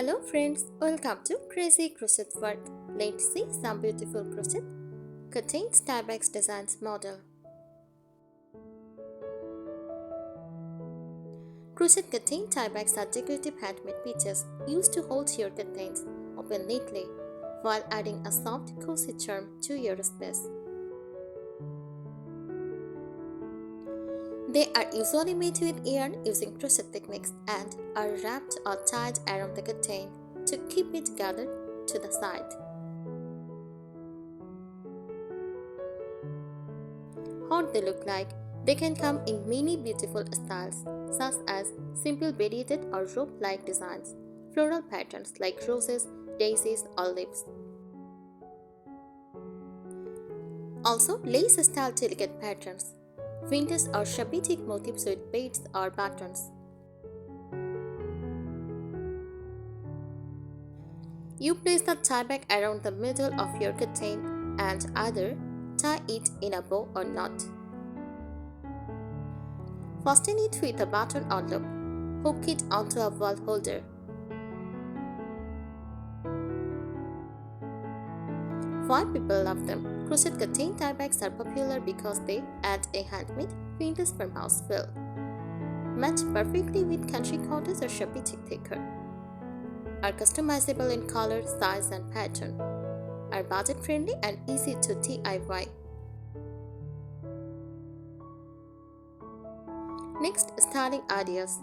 Hello friends, welcome to Crazy Crochet World. Let's see some beautiful crochet contains tiebacks designs model. Crochet contain tiebacks are decorative handmade pieces used to hold your curtains open neatly while adding a soft, cozy charm to your space. They are usually made with yarn using crochet techniques and are wrapped or tied around the curtain to keep it gathered to the side. What they look like, they can come in many beautiful styles such as simple variated or rope-like designs, floral patterns like roses, daisies or leaves. Also lace-style delicate patterns, vintage or shabitic motifs with beads or buttons. You place the tieback around the middle of your curtain and either tie it in a bow or knot. Fasten it with a button or loop. Hook it onto a wall holder. Why people love them? Crochet curtain tiebacks are popular because they add a handmade vintage farmhouse feel. Match perfectly with country cottage or shabitic thicker. Are customizable in color, size and pattern. Are budget friendly and easy to DIY. Next, styling ideas.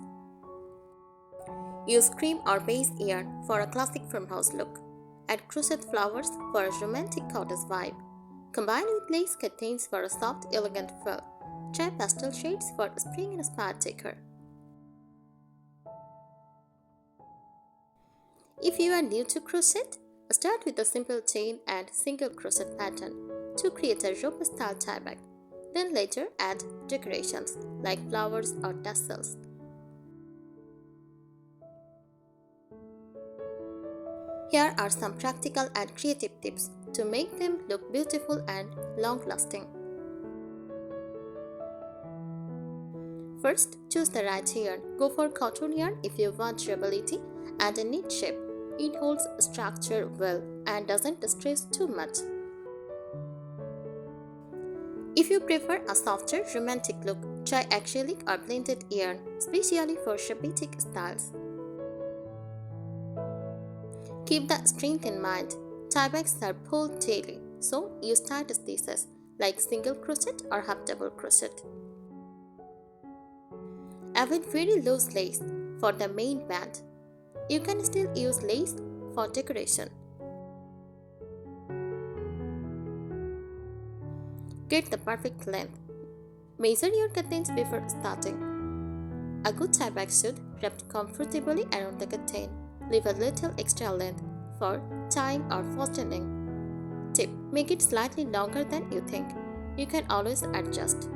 Use cream or beige yarn for a classic farmhouse look. Add crochet flowers for a romantic cottage vibe. Combine with lace curtains for a soft, elegant feel. Try pastel shades for spring-inspired decor. If you are new to crochet, start with a simple chain and single crochet pattern to create a rope-style tieback. Then later add decorations like flowers or tassels. Here are some practical and creative tips to make them look beautiful and long-lasting. First, choose the right yarn. Go for cotton yarn if you want durability and a neat shape. It holds structure well and doesn't stress too much. If you prefer a softer, romantic look, try acrylic or blended yarn, especially for shabitic styles. Keep the strength in mind. Tiebacks are pulled daily, so use tight stitches like single crochet or half double crochet. Avoid very loose lace for the main band. You can still use lace for decoration. Get the perfect length. Measure your curtains before starting. A good tieback should wrap comfortably around the curtain. Leave a little extra length for tying or fastening. Tip: make it slightly longer than you think. You can always adjust.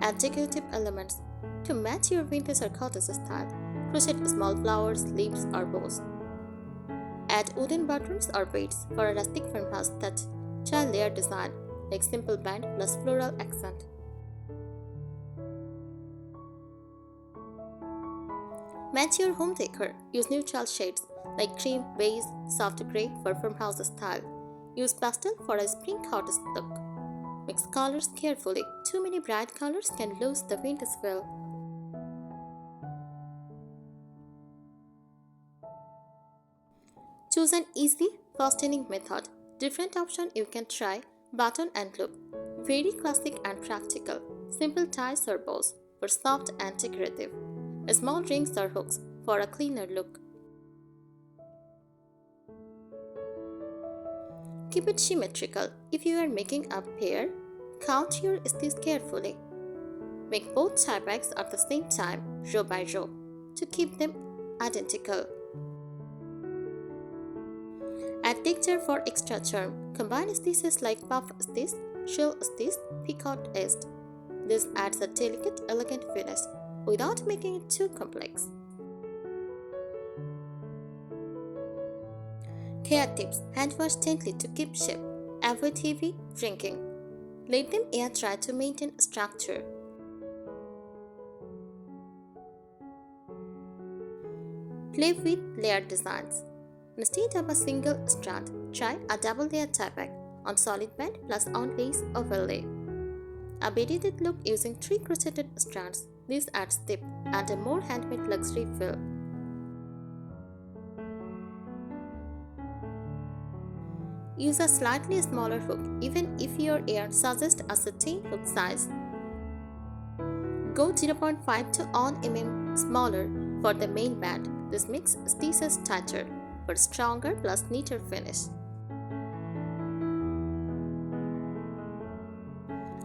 Add decorative elements. To match your vintage or cottage style, crochet small flowers, leaves or bows. Add wooden buttons or beads for a rustic farmhouse touch. Try layered design like simple band plus floral accent. Match your home decor. Use neutral shades like cream, beige, soft grey for farmhouse style. Use pastel for a spring cottage look. Mix colors carefully. Too many bright colors can lose the vintage feel. Choose an easy fastening method. Different option you can try: button and loop. Very classic and practical. Simple ties or bows for soft and decorative. Small rings or hooks for a cleaner look. Keep it symmetrical. If you are making a pair, count your stitches carefully. Make both tiebacks at the same time, row by row, to keep them identical. Add texture for extra charm. Combine stitches like puff stitch, shell stitch, picot edged. This adds a delicate, elegant finish without making it too complex. Care tips: hand wash gently to keep shape. Avoid heavy wringing. Let them air dry to maintain structure. Play with layered designs. Instead of a single strand, try a double layer tieback on solid band plus on lace overlay. A beaded look using 3 crocheted strands. This adds depth and a more handmade luxury feel. Use a slightly smaller hook even if your yarn suggests a certain hook size. Go 0.5 to 1 mm smaller for the main band. This makes stitches tighter for stronger plus neater finish.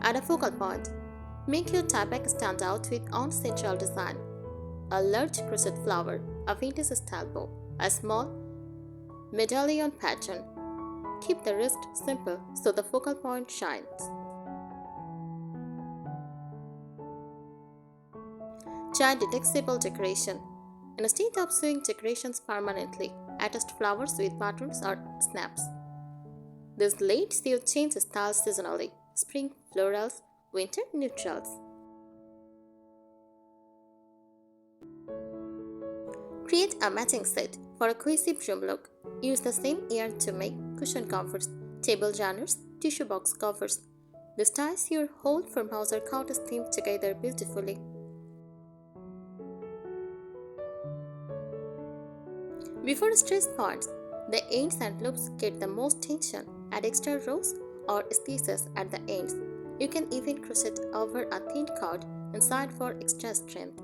Add a focal point. Make your tieback stand out with one central design. A large crochet flower, a vintage style bow, a small medallion pattern. Keep the rest simple so the focal point shines. Try detachable decoration. Instead of sewing decorations permanently, attach flowers with patterns or snaps. This lets you change styles seasonally: spring florals, winter neutrals. Create a matching set for a cohesive room look. Use the same yarn to make cushion covers, table runners, tissue box covers. This ties your whole farmhouse or cottage theme together beautifully. Before stretch points, the ends and loops get the most tension. Add extra rows or stitches at the ends. You can even crochet over a thin cord inside for extra strength.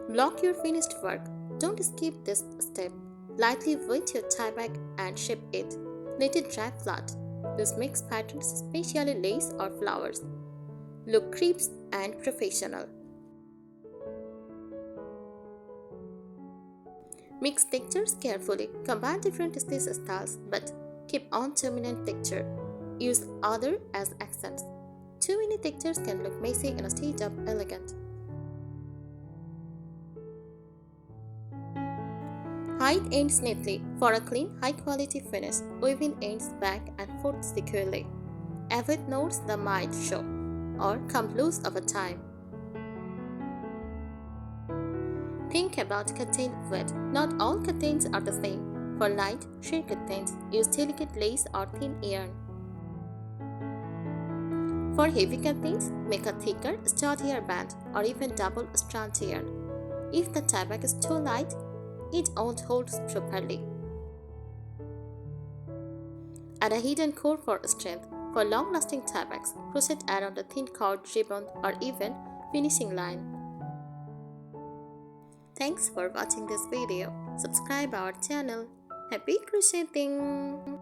Block your finished work. Don't skip this step. Lightly wet your tieback and shape it. Let it dry flat. This makes patterns, especially lace or flowers, look crisp and professional. Mix textures carefully. Combine different stitch styles, but keep one dominant texture. Use other as accents. Too many textures can look messy instead of elegant. Hide ends neatly for a clean, high-quality finish. Weaving ends back and forth securely. Avoid knots that might show or come loose over time. Think about curtain width. Not all curtains are the same. For light, sheer curtains, use delicate lace or thin yarn. For heavy curtains, make a thicker, sturdier band or even double strand yarn. If the tieback is too light, it won't hold properly. Add a hidden core for strength. For long-lasting tiebacks, crochet around a thin cord, ribbon, or even finishing line. Thanks for watching this video. Subscribe our channel. Happy crocheting!